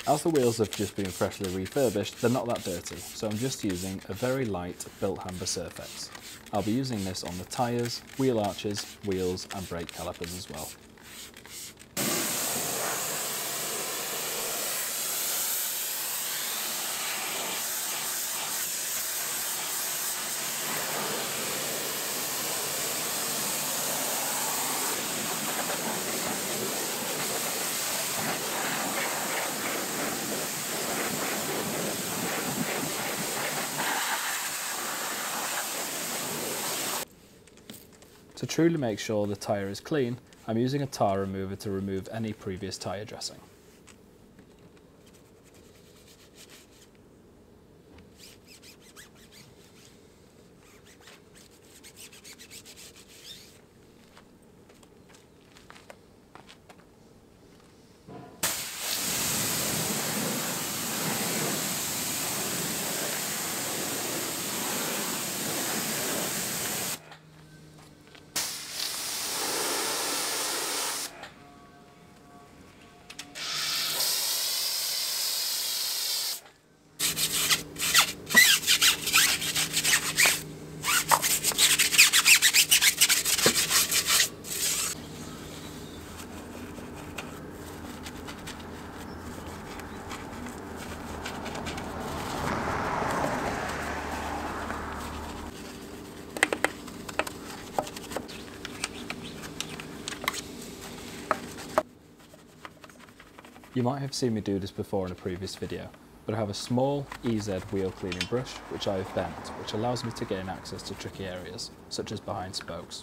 As the wheels have just been freshly refurbished, they're not that dirty, so I'm just using a very light Bilt Hamber Surfex. I'll be using this on the tyres, wheel arches, wheels and brake calipers as well. To truly make sure the tyre is clean, I'm using a tyre remover to remove any previous tyre dressing. You might have seen me do this before in a previous video, but I have a small EZ wheel cleaning brush which I have bent, which allows me to gain access to tricky areas, such as behind spokes.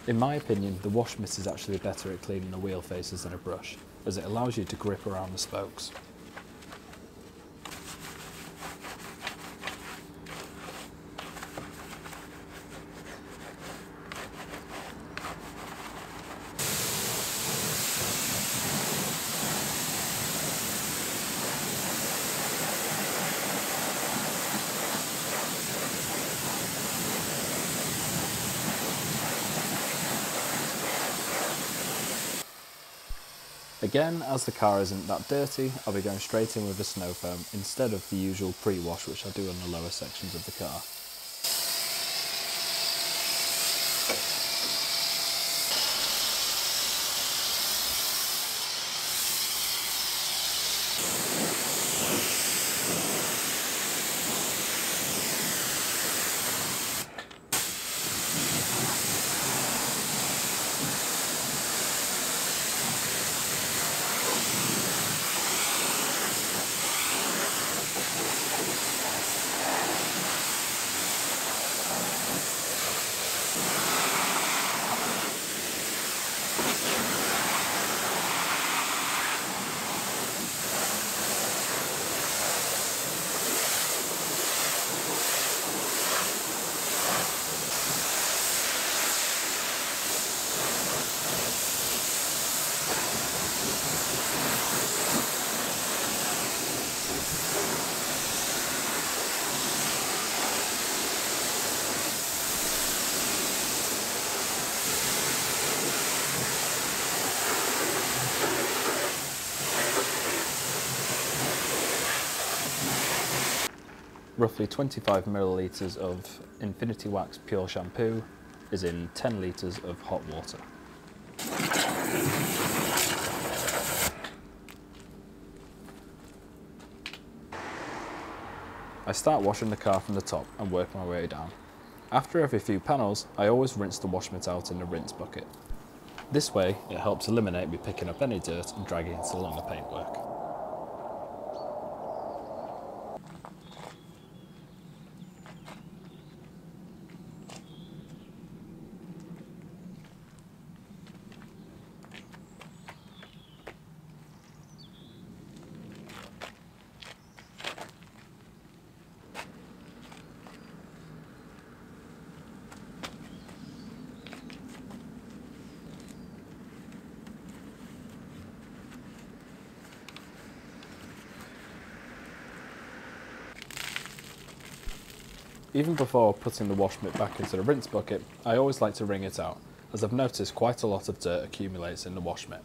In my opinion, the wash mitt is actually better at cleaning the wheel faces than a brush, as it allows you to grip around the spokes. Again, as the car isn't that dirty, I'll be going straight in with a snow foam instead of the usual pre-wash which I do on the lower sections of the car. Roughly 25 millilitres of Infinity Wax Pure Shampoo is in 10 litres of hot water. I start washing the car from the top and work my way down. After every few panels, I always rinse the wash mitt out in the rinse bucket. This way, it helps eliminate me picking up any dirt and dragging it along the paintwork. Even before putting the wash mitt back into the rinse bucket, I always like to wring it out, as I've noticed quite a lot of dirt accumulates in the wash mitt.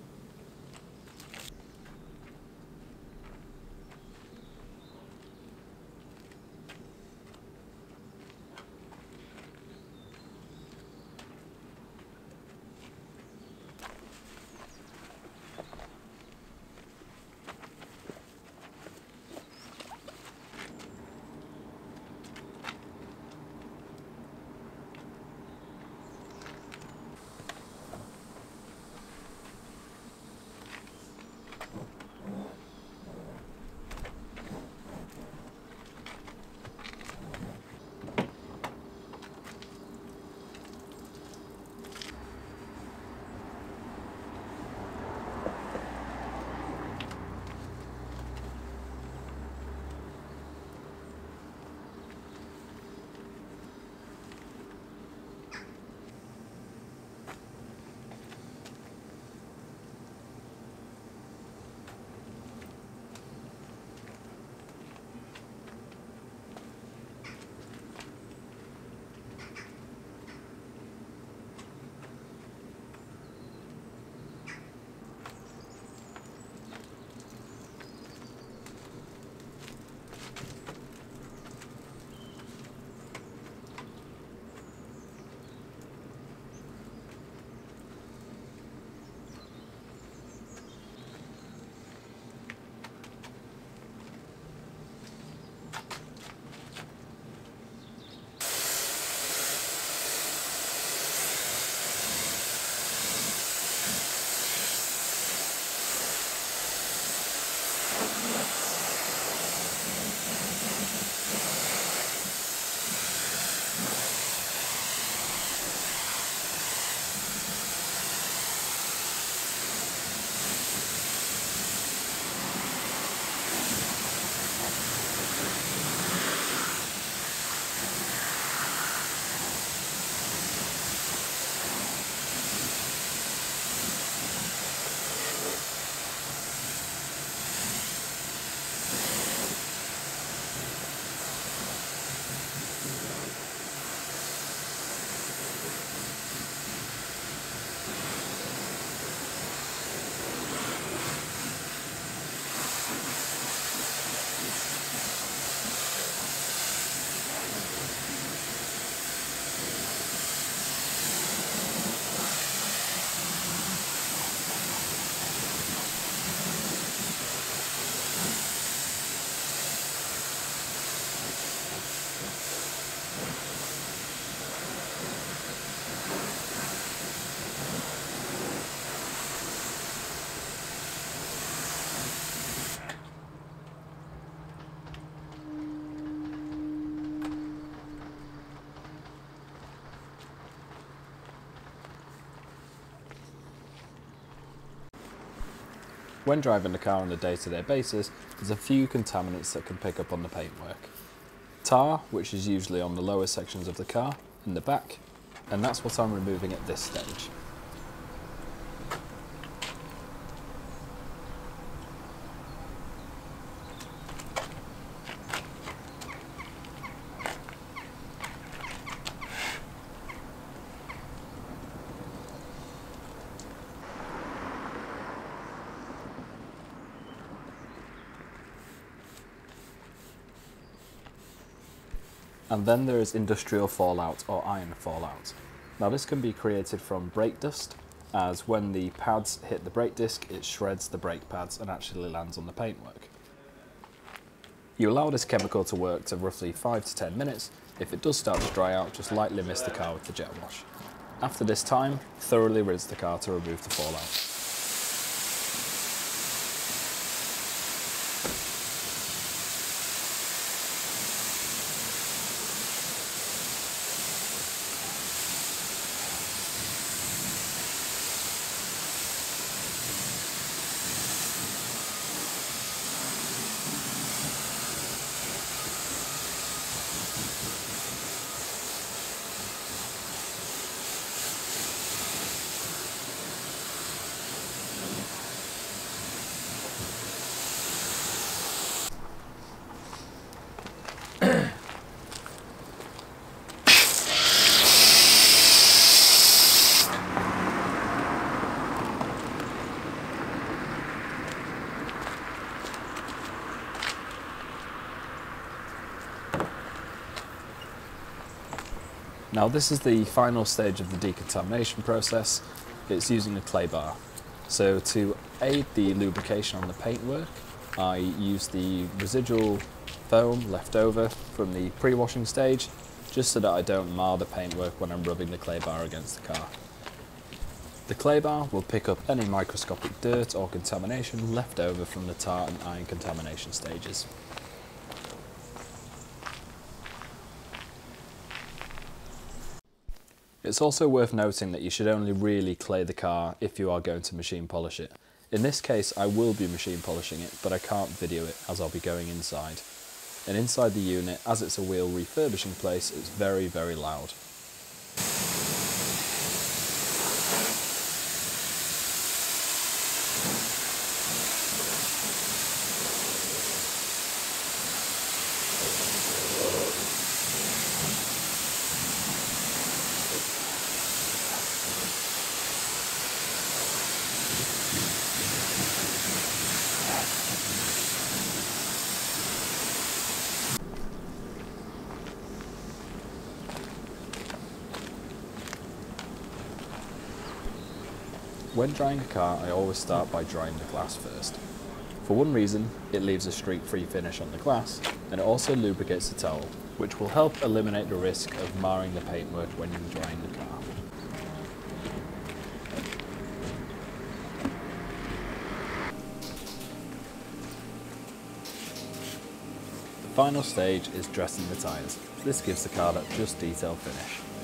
When driving the car on a day-to-day basis, there's a few contaminants that can pick up on the paintwork. Tar, which is usually on the lower sections of the car, in the back, and that's what I'm removing at this stage. And then there is industrial fallout or iron fallout. Now this can be created from brake dust, as when the pads hit the brake disc it shreds the brake pads and actually lands on the paintwork. You allow this chemical to work to roughly 5 to 10 minutes. If it does start to dry out, just lightly mist the car with the jet wash. After this time, thoroughly rinse the car to remove the fallout. Now this is the final stage of the decontamination process. It's using a clay bar. So to aid the lubrication on the paintwork, I use the residual foam left over from the pre-washing stage, just so that I don't mar the paintwork when I'm rubbing the clay bar against the car. The clay bar will pick up any microscopic dirt or contamination left over from the tar and iron contamination stages. It's also worth noting that you should only really clay the car if you are going to machine polish it. In this case I will be machine polishing it, but I can't video it as I'll be going inside. And inside the unit, as it's a wheel refurbishing place, it's very, very loud. When drying a car, I always start by drying the glass first. For one reason, it leaves a streak-free finish on the glass, and it also lubricates the towel, which will help eliminate the risk of marring the paintwork when you're drying the car. The final stage is dressing the tyres. This gives the car that just detail finish.